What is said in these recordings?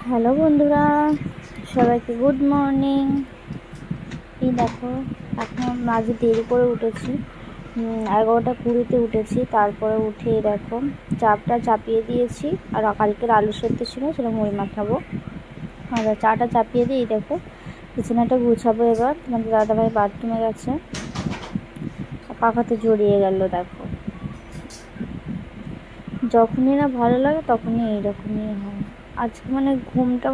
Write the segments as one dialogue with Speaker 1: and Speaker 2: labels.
Speaker 1: Hello বন্ধুরা, সবাইকে good morning. এই দেখো, এখন আজ দেরি করে উঠেছি, 11টা 20-তে উঠেছি। তারপরে উঠে দেখো চাটা চাপিয়ে দিয়েছি, আর কালকের আলু সেদ্ধ ছিল, সেটা মুড়ি মাখাবো। আর চাটা চাপিয়ে দিয়ে দেখো বিছানাটা গুছাবো। এবার তোমাদের দাদাভাই বাথরুমে গেছে, পাখাতে জড়িয়ে গেল। দেখো, যখনই না ভালো লাগে তখনই এইরকমই হয়। আজকে ঘুমটা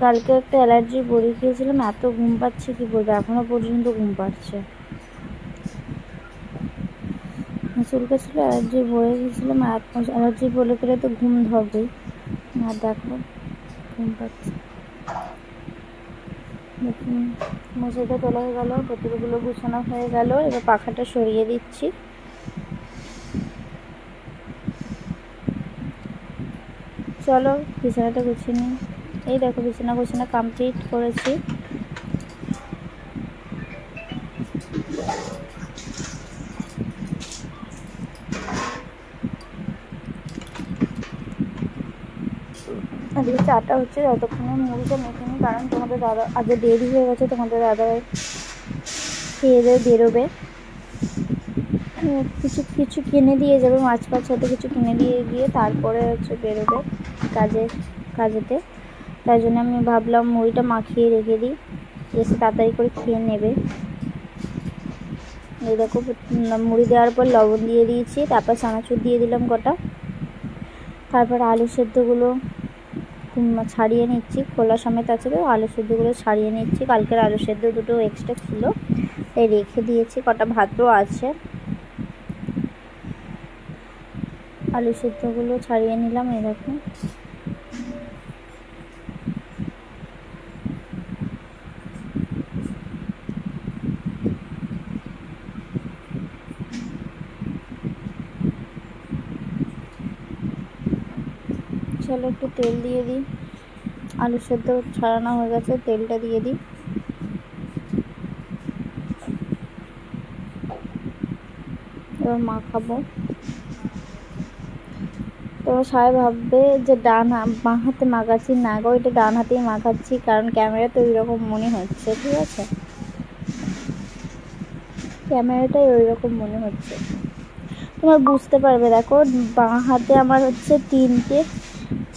Speaker 1: কালকে একটা অ্যালার্জি বড়ি খেয়েছিলাম, এত ঘুম পাচ্ছে কি বলবো, এখনো পর্যন্ত ঘুম পাচ্ছে। চুলকে ছিল অ্যালার্জি বড়ে গেছিলাম, অ্যালার্জি বলে গেলে তো ঘুম ধরবেই। আর দেখো ঘুম পাচ্ছে। দেখুন, মশাইটা তোলা হয়ে গেল, বোতলগুলো গুছানো হয়ে গেল। এবার পাখাটা সরিয়ে দিচ্ছি। চলো বিছানাটা গুছিয়ে নিই। এই দেখো বিছানা গোছানো কমপ্লিট করেছি। আজকে চাটা হচ্ছে, যতক্ষণে মুড়িটা মেখে নিই, কারণ তোমাদের দাদা আগে দেরি হয়ে গেছে। তোমাদের দাদাভাই খেয়ে দিয়ে বেরোবে, কিছু কিছু কিনে দিয়ে যাবে, মাছ ফাছ হয়তো কিছু কিনে দিয়ে গিয়ে তারপরে বেরোবে কাজেতে। তাই জন্য আমি ভাবলাম মুড়িটা মাখিয়ে রেখে দিই, এসে তাড়াতাড়ি করে খেয়ে নেবে। এই দেখো, মুড়ি দেওয়ার পর লবণ দিয়ে দিয়েছি, তারপর চানাচুর দিয়ে দিলাম কটা। তারপর আলু সেদ্ধগুলো ছাড়িয়ে নিচ্ছি, খোলা সমেত আছে তো, আলু সেদ্ধগুলো ছাড়িয়ে নিচ্ছি। কালকের আলু সেদ্ধ দুটো এক্সট্রা ছিল, তাই রেখে দিয়েছি। কটা ভাতও আছে, আলু সেদ্ধগুলো ছাড়িয়ে নিলাম। এই দেখো, চলো একটু তেল দিয়ে দিই। আলু সেদ্ধ ছাড়ানো হয়ে গেছে, তেলটা দিয়ে দিই। এবার মাখাবো। তো সবাই ভাববে যে বাঁ হাতে মাখাচ্ছি, না গো, এটা ডান হাতেই মাখাচ্ছি, কারণ ক্যামেরাতে ওই রকম মনে হচ্ছে। ঠিক আছে, ক্যামেরাটাই ওই রকম মনে হচ্ছে, তোমার বুঝতে পারবে। দেখো, বাঁ হাতে আমার হচ্ছে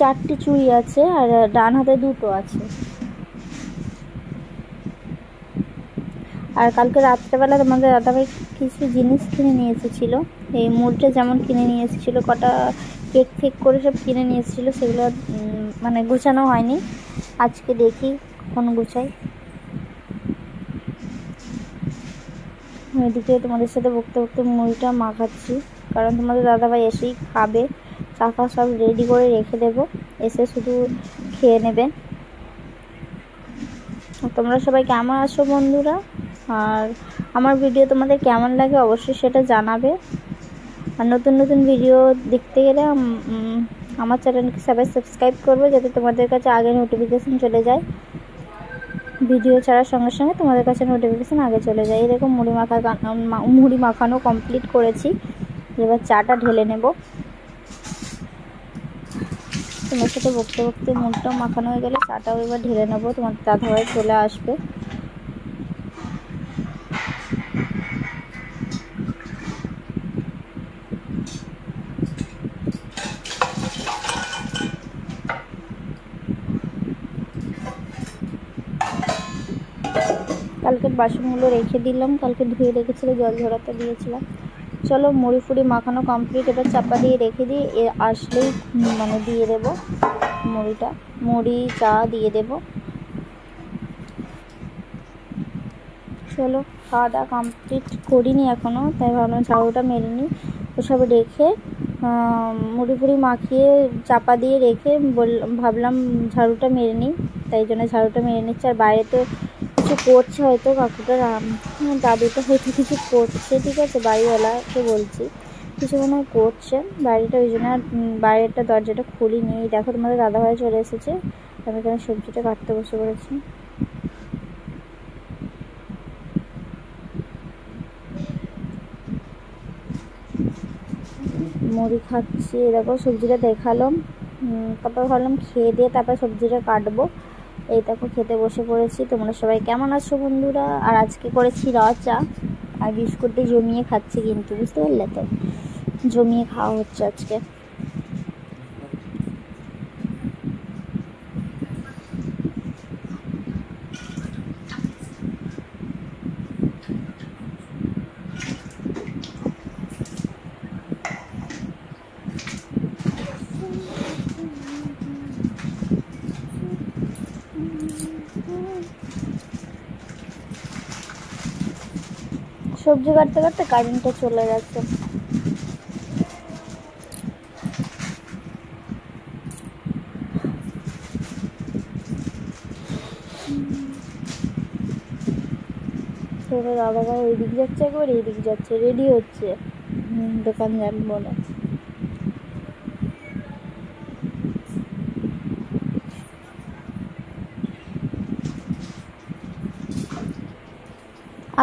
Speaker 1: 4টে চুড়ি আছে, আর ডান হাতে 2টো আছে। আর কালকে রাত্রেবেলা তোমাদের দাদাভাই কিছু জিনিস কিনে নিয়ে এসেছিল। এই মুড়িটা যেমন কিনে নিয়ে এসেছিল, কটা কেক ফেক করে সব কিনে নিয়ে এসেছিল, সেগুলো গোছানো হয়নি। আজকে দেখি কখন গোছাই। এদিকে তোমাদের সাথে বকতে বকতে মুড়িটা মাখাচ্ছি, কারণ তোমাদের দাদাভাই এসেই খাবে। চাকা সব রেডি করে রেখে দেবো, এসে শুধু খেয়ে নেবে। তোমরা সবাই কেমন আছো বন্ধুরা? আর আমার ভিডিও তোমাদের কেমন লাগে অবশ্যই সেটা জানাবে। আর নতুন নতুন ভিডিও দেখতে গেলে আমার চ্যানেলকে সবাই সাবস্ক্রাইব করবে, যাতে তোমাদের কাছে আগে নোটিফিকেশান চলে যায়। ভিডিও ছাড়ার সঙ্গে সঙ্গে তোমাদের কাছে নোটিফিকেশান আগে চলে যায়। এরকম মুড়ি মাখানো কমপ্লিট করেছি। এবার চাটা ঢেলে নেব। তোমার সাথে বকতে বকতে মুড়টাও মাখানো হয়ে গেলে চাটাও এবার ঢেলে নেবো। তোমার দাদাভাই চলে আসবে। কালকের বাসনগুলো রেখে দিলাম, কালকে ধুয়ে রেখেছিল, জল ঝরাতে দিয়েছিলাম। চলো মুড়ি ফুড়ি মাখানো কমপ্লিট, এবার চাপা দিয়ে রেখে দিই। আসলেই দিয়ে দেবো মুড়ি চা দিয়ে দেবো। চলো, খাওয়া দাওয়া কমপ্লিট করিনি এখনও, তাই ভাবলাম ঝাড়ুটা মেরে নিই। ওসব রেখে মুড়ি ফুড়ি মাখিয়ে চাপা দিয়ে রেখে ভাবলাম ঝাড়ুটা মেরে নিই, তাই জন্য ঝাড়ুটা মেরে নিচ্ছি। আর বাইরে তো কিছু করছে হয়তো, কাকুটা দাদুটা হয়তো কিছু করছে। ঠিক আছে, বাড়িওয়ালাকে বলছি, কিছু মনে হয় করছে বাইরেটা, ওই জন্য আর বাইরেটা দরজাটা খুলিনি। দেখো তোমাদের দাদাভাই চলে এসেছে, আমি এখানে সবজিটা কাটতে বসে পড়েছি। মুড়ি খাচ্ছি, দেখো সবজিটা দেখালাম। তারপর ভাবলাম খেয়ে দিয়ে তারপর সবজিটা কাটবো। এই দেখো খেতে বসে পড়েছি। তোমরা সবাই কেমন আছো বন্ধুরা? আর আজকে করেছি চা আর বিস্কুট দিয়ে জমিয়ে খাচ্ছি, কিন্তু বুঝতে পারলে তো, জমিয়ে খাওয়া হচ্ছে আজকে। সবজি কাটতে কাটতে কারেন্টটা চলে গেছে। তোরা দাদা ভাই ওইদিক যাচ্ছে, একবার এইদিক যাচ্ছে, রেডি হচ্ছে দোকান যাবে বলে।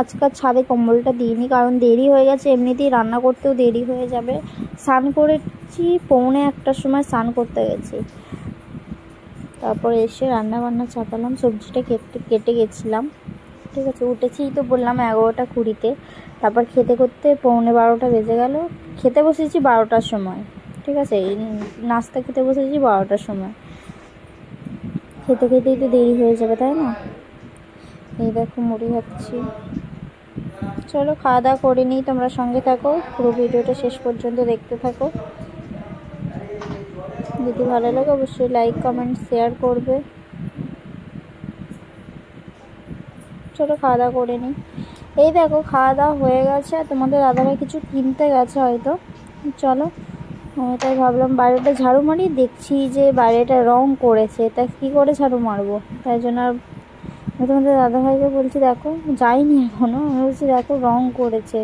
Speaker 1: আজকাল ছাদে কম্বলটা দিইনি, কারণ দেরি হয়ে গেছে, এমনিতেই রান্না করতেও দেরি হয়ে যাবে। স্নান করেছি 1:45টার সময়, স্নান করতে গেছি। তারপরে এসে রান্না বান্না চাপালাম, সবজিটা কেটে গেছিলাম। ঠিক আছে, উঠেছি তো বললাম 11:20-তে। তারপর খেতে করতে 11:45 বেজে গেল। খেতে বসেছি 12টার সময়। ঠিক আছে, নাস্তা খেতে বসেছি 12টার সময়। খেতে খেতেই তো দেরি হয়ে যাবে, তাই না? এই দেখো মুড়ি খাচ্ছি। চলো খাওয়া দাওয়া করে নিই, তোমরা সঙ্গে থাকো, পুরো ভিডিওটা শেষ পর্যন্ত দেখতে থাকো। যদি ভালো লাগে অবশ্যই লাইক কমেন্ট শেয়ার করবে। চলো খাওয়া দাওয়া করে নিই। এই দেখো খাওয়া দাওয়া হয়ে গেছে, আর তোমাদের দাদাভাই কিছু কিনতে গেছে হয়তো। চলো, তাই ভাবলাম বাইরেটা ঝাড়ু মারি, দেখছি যে বাইরেটা রং করেছে, তা কী করে ঝাড়ু মারবো, তাই জন্য আর তোমাদের দাদাভাইকে বলছি দেখো, যাইনি এখনও, আমি বলছি দেখো রং করেছে,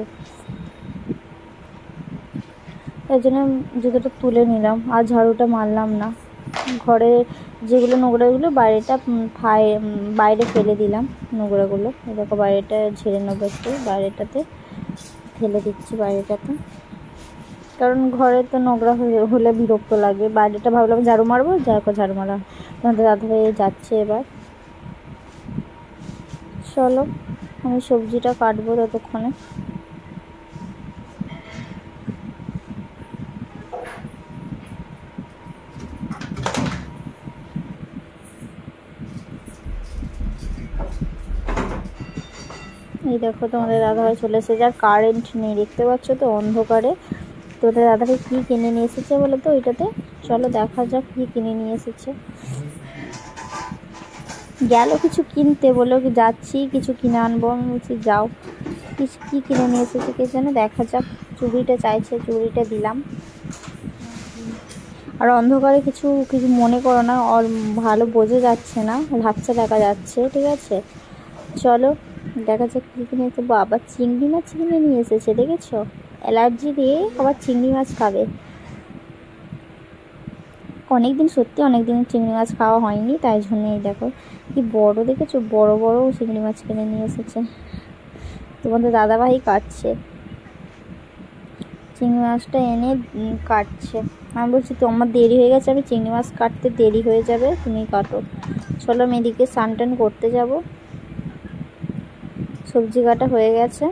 Speaker 1: তাই জন্য জুতোটা তুলে নিলাম আর ঝাড়ুটা মারলাম না। ঘরে যেগুলো নোংরাগুলো বাইরে ফেলে দিলাম নোংরাগুলো। দেখো বাইরেটা ঝেড়ে নেবো একটু, বাইরেটাতে ফেলে দিচ্ছি বাইরেটাতে, কারণ ঘরে তো নোংরা হলে বিরক্ত লাগে। বাইরেটা ভাবলাম ঝাড়ু মারবো, দেখো ঝাড়ু মারা তোমাদের দাদাভাই যাচ্ছে এবার। চলো আমি সবজিটা কাটবো ততক্ষণে। এই দেখো তোমাদের দাদাভাই চলে এসেছে, আর কারেন্ট নেই, দেখতে পাচ্ছ তো অন্ধকারে। তোমাদের দাদাভাই কী কিনে নিয়ে এসেছে বলো তো ওইটাতে? চলো দেখা যাক কী কিনে নিয়ে এসেছে। গেল কিছু কিনতে, বললো কি যাচ্ছি কিছু কিনে আনবো। আমি বলছি যাও, কী কিনে নিয়ে এসেছে কে জানে, দেখা যাক। চুড়িটা চাইছে, চুড়িটা দিলাম। আর অন্ধকারে কিছু মনে করো না, ভালো বোঝা যাচ্ছে না, ঝাপসা দেখা যাচ্ছে। ঠিক আছে, চলো দেখা যাক কী কিনে এসে। বাবা চিংড়ি মাছ কিনে নিয়ে এসেছে, দেখেছো? অ্যালার্জি দিয়ে আবার চিংড়ি মাছ খাবে। সত্যি অনেকদিন চিংড়ি মাছ খাওয়া হয়নি, তাই জন্যই দেখো কি বড়, দেখেছো? বড় বড় চিংড়ি মাছ কিনে নিয়ে এসেছে। তোমাদের দাদাভাই কাটছে চিংড়ি মাছটা, এনে কাটছে। আমি বলছি তোমার দেরি হয়ে গেছে, আমি চিংড়ি মাছ কাটতে দেরি হয়ে যাবে, তুমি কাটো। চলো আমি এদিকে স্নান টান করতে যাব। সবজি কাটা হয়ে গেছে,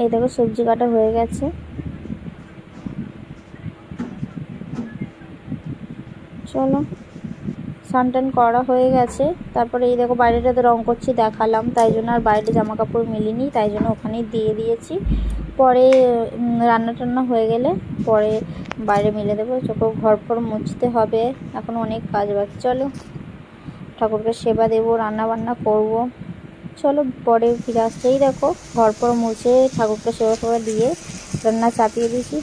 Speaker 1: এই দেখো সবজি কাটা হয়ে গেছে। চলো স্নান টান করা হয়ে গেছে। তারপরে এই দেখো বাইরেটাতে রং করছি, দেখালাম, তাই জন্য আর বাইরে জামা কাপড় মিলিনি, তাই জন্য ওখানেই দিয়ে দিয়েছি। পরে রান্না টান্না হয়ে গেলে পরে বাইরে মিলে দেবো। চোখে ঘর পর মুছতে হবে, এখন অনেক কাজ বাকি। চলো ঠাকুরকে সেবা দেবো, রান্না বান্না করব। চলো পরে ফিরে আসছে। এই দেখো ঘর পর মুছে ঠাকুরকে সেবা ফেবা দিয়ে রান্না চাপিয়ে দিয়েছি।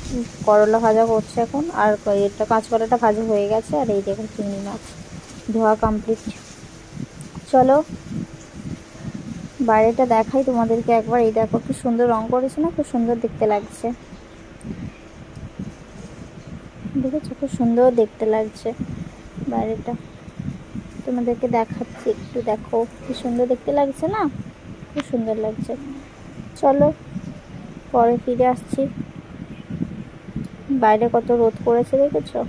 Speaker 1: করলা ভাজা করছে এখন, আর এটা কাঁচকলাটা ভাজা হয়ে গেছে। আর এই দেখো চিংড়ি মাছ ধোয়া কমপ্লিট। চলো বাইরেটা দেখাই তোমাদেরকে একবার। এই দেখো কি সুন্দর রং করেছে না, খুব সুন্দর দেখতে লাগছে। দেখেছো খুব সুন্দর দেখতে লাগছে বাইরেটা, তোমাদেরকে দেখাচ্ছি একটু, দেখো কি সুন্দর দেখতে লাগছে না, খুব সুন্দর লাগছে। চলো পরে ফিরে আসছি। বাইরে কত রোদ করেছে দেখেছো?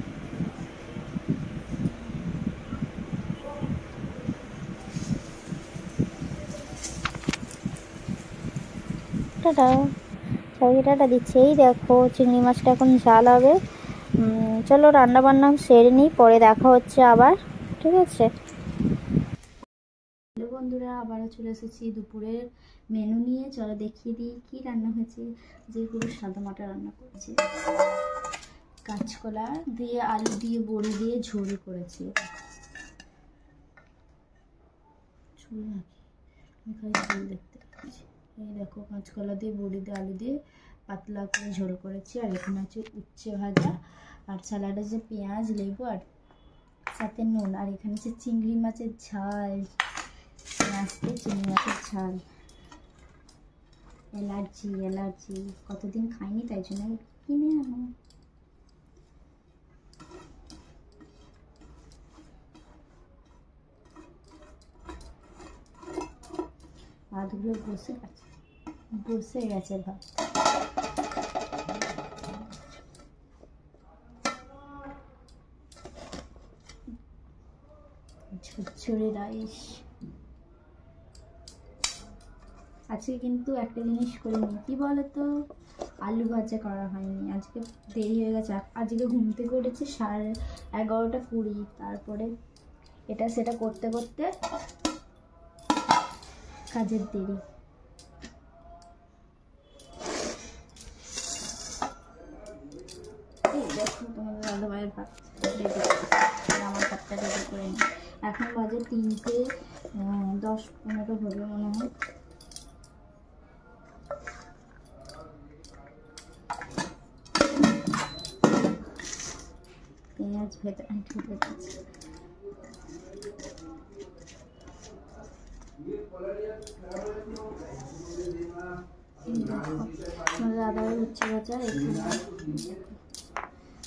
Speaker 1: টাটা। সবাইকে টাটা দিচ্ছে। এই দেখো চিংড়ি মাছটা এখন ঝাল হবে। চলো রান্না বান্না সেরে নিই, পরে দেখা হচ্ছে আবার, ঠিক আছে। হ্যালো বন্ধুরা, আবারও চলে এসেছি দুপুরের মেনু নিয়ে। চলো দেখিয়ে দিই কি রান্না হয়েছে। যেগুলো সাদা মাটা রান্না করেছি, কাঁচকলা দিয়ে আলু দিয়ে বড়ি দিয়ে ঝোল করেছি। ঝোল নাকি আমি খালি ঝোল দেখতে পাচ্ছি। এই দেখো কাঁচকলা দিয়ে বড়ি দিয়ে আলু দিয়ে পাতলা করে ঝোল করেছি। আর এখানে আছে উচ্ছে ভাজা, আর স্যালাড আছে পেঁয়াজ লেবু আর সাথে নুন। আর এখানে আছে চিংড়ি মাছের ঝাল, আজকে চিংড়ি মাছের ঝাল। অ্যালার্জি অ্যালার্জি, কতদিন খাইনি তাই জন্য কিনে আনো। ভাতগুলো বসে গেছে ভাত। ঝরঝরে রাইস। আজকে কিন্তু একটা জিনিস করিনি, কি বলতো, আলু ভাজা করা হয়নি। আজকে দেরি হয়ে গেছে। আজকে ঘুম থেকে উঠেছি 11:20। তারপরে এটা সেটা করতে করতে কাজের দেরি। দেখো তোমাদের দাদা ভাইয়ের ভাত রেডি, আমার ভাতটা রেডি করে নিই। এখন বাজে 3:10-15 হবে মনে হয়। পেঁয়াজ ভেতরে ঢুকে গেছে। দাদার উচ্ছে ভাজা এখানে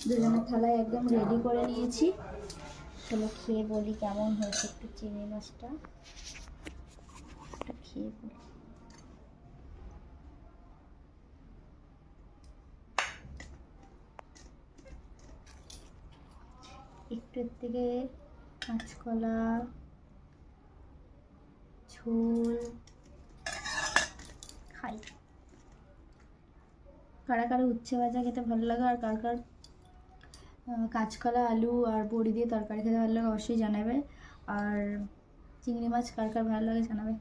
Speaker 1: দুজনের থালায় একদম রেডি করে নিয়েছি। চলো খেয়ে বলি কেমন হয়েছে। একটু চিংড়ি মাছটা খেয়ে বলি। একটু এর থেকে কাঁচকলা ঝোল খাই। কারা কারা উচ্ছে ভাজা খেতে ভালো লাগে, আর কার কার কাঁচকলা আলু আর বড়ি দিয়ে তরকারি খেতে ভালো লাগে অবশ্যই জানাবে। আর চিংড়ি মাছ কার কার ভালো লাগে জানাবে।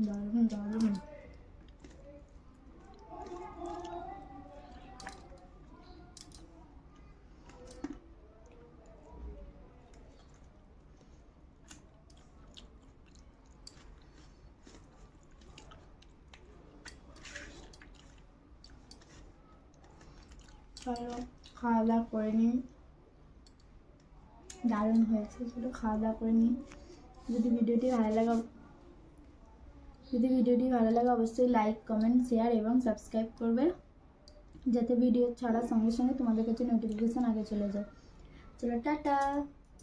Speaker 1: দারুণ দারুণ। চলো খাওয়া দাওয়া করে নিই। দারুণ হয়েছে, চলো খাওয়া দাওয়া করে নিই। যদি ভিডিওটি ভালো লাগে অবশ্যই লাইক কমেন্ট শেয়ার এবং সাবস্ক্রাইব করবে, যাতে ভিডিও ছাড়ার সঙ্গে সঙ্গে তোমাদের কাছে নোটিফিকেশান আগে চলে যায়। চলো টাটা,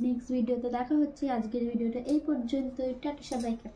Speaker 1: নেক্সট ভিডিওতে দেখা হচ্ছে। আজকের ভিডিওটা এই পর্যন্তই। টাটা সবাইকে।